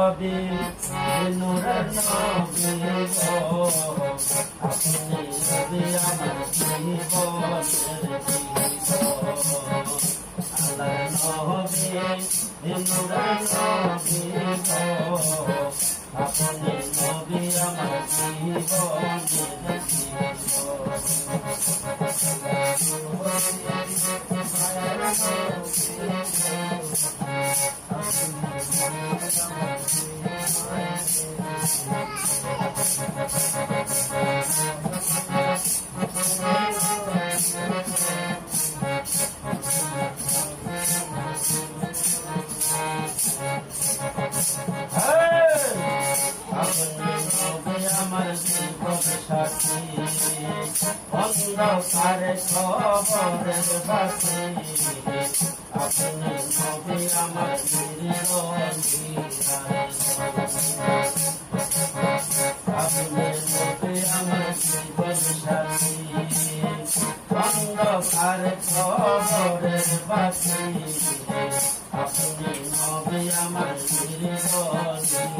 নবী নূরের নবী গো আপনি নবী আমার জীবনের আল্লাহর নবী নূরের নবী গো আপনি নবী আমার জীবনের আমার জীবন সাথী অন্ধকারে খবরের বাসী আপনি নবী আমার নিরঞ্জী আপনি নবী আমার জীবন সাথী অন্ধকারে খবরের বাসী আপনি নবী আমার নিরঞ্জী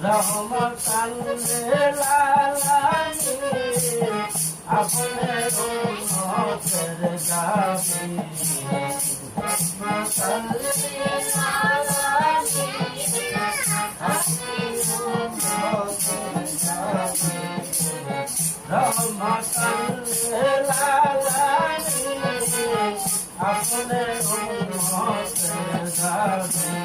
রহমতান লিল আলামিন আপনি উম্মতের গাবি রহমতান লিল আলামিন আপনি উম্মতের গাবি রহমতান লিল আলামিন আপনি উম্মতের গাবি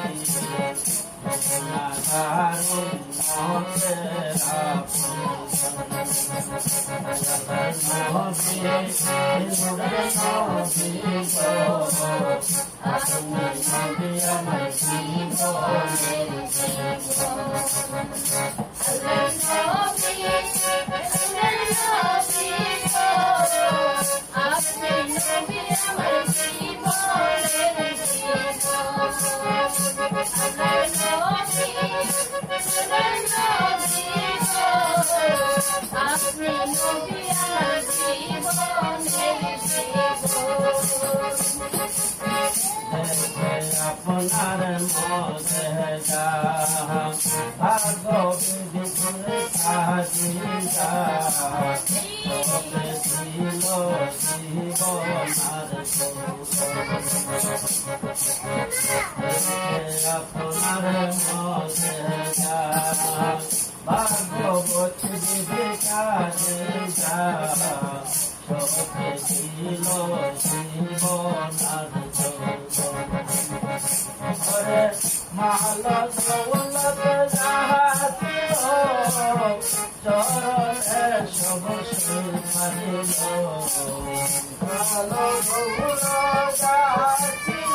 আপনার মধ্যে ভাগ্য বিধিতে থাকিয়া ছিল জীবনার আপনার মধ্যে ভাগ্যবতী বিধি থাকিয়া ছিল জীবনার মাল দৌলত যাহাছিল চরণে সব মারিল মাল দৌলত যাহাছিল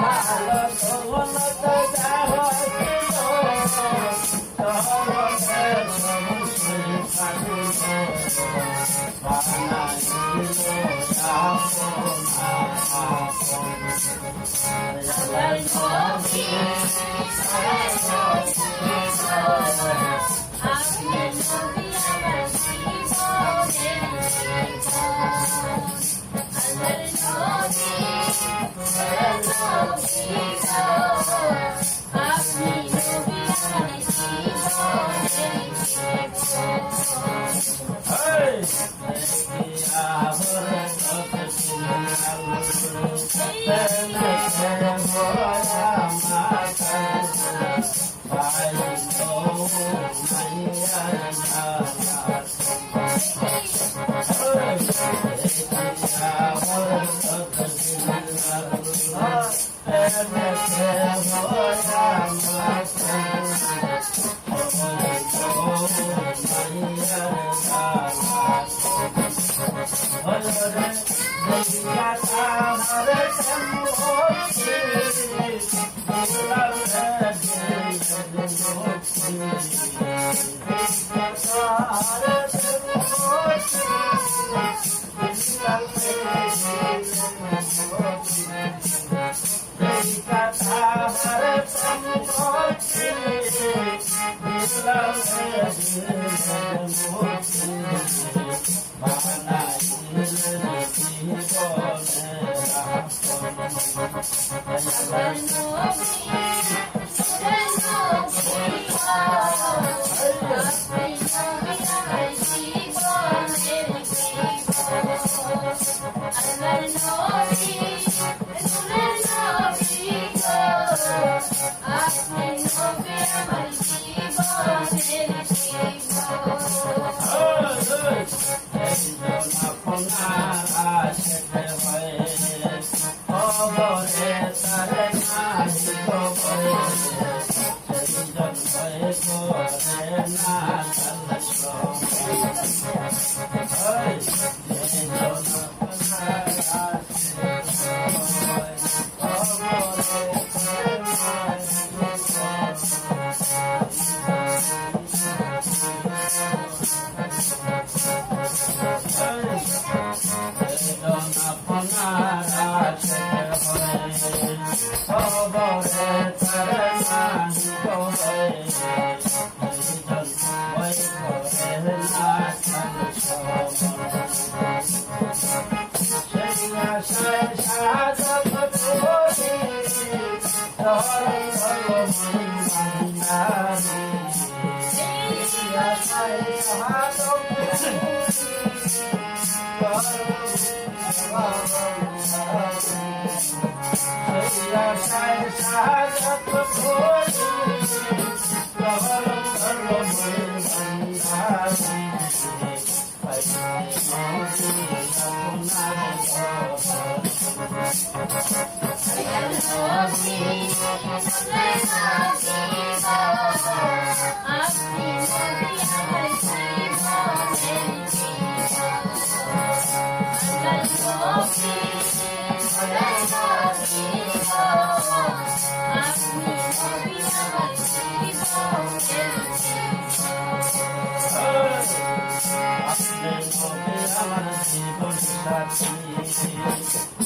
মাল দৌলত যাহাছিল চরণে সব Hare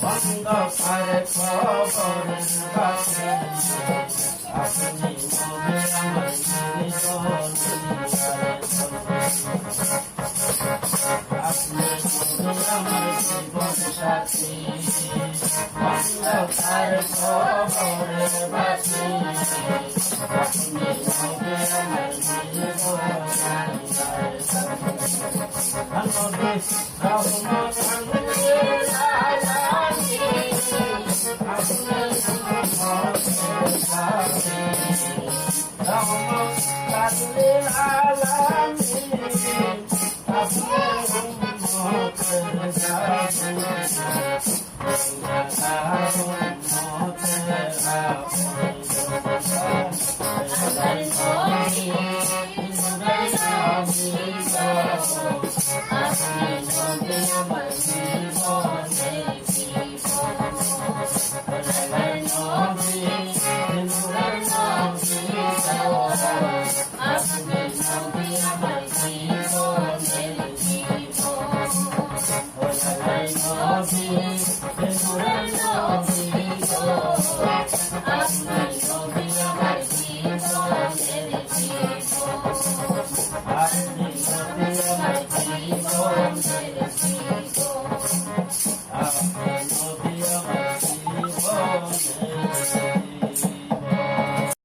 অন্ধকারে খবরের কাছে আপনি মনে আমার আপনি মনে আমার জীবন সাথী অন্ধকারে খবরের কাছে আপনি মনে আমার জীবন Thank you.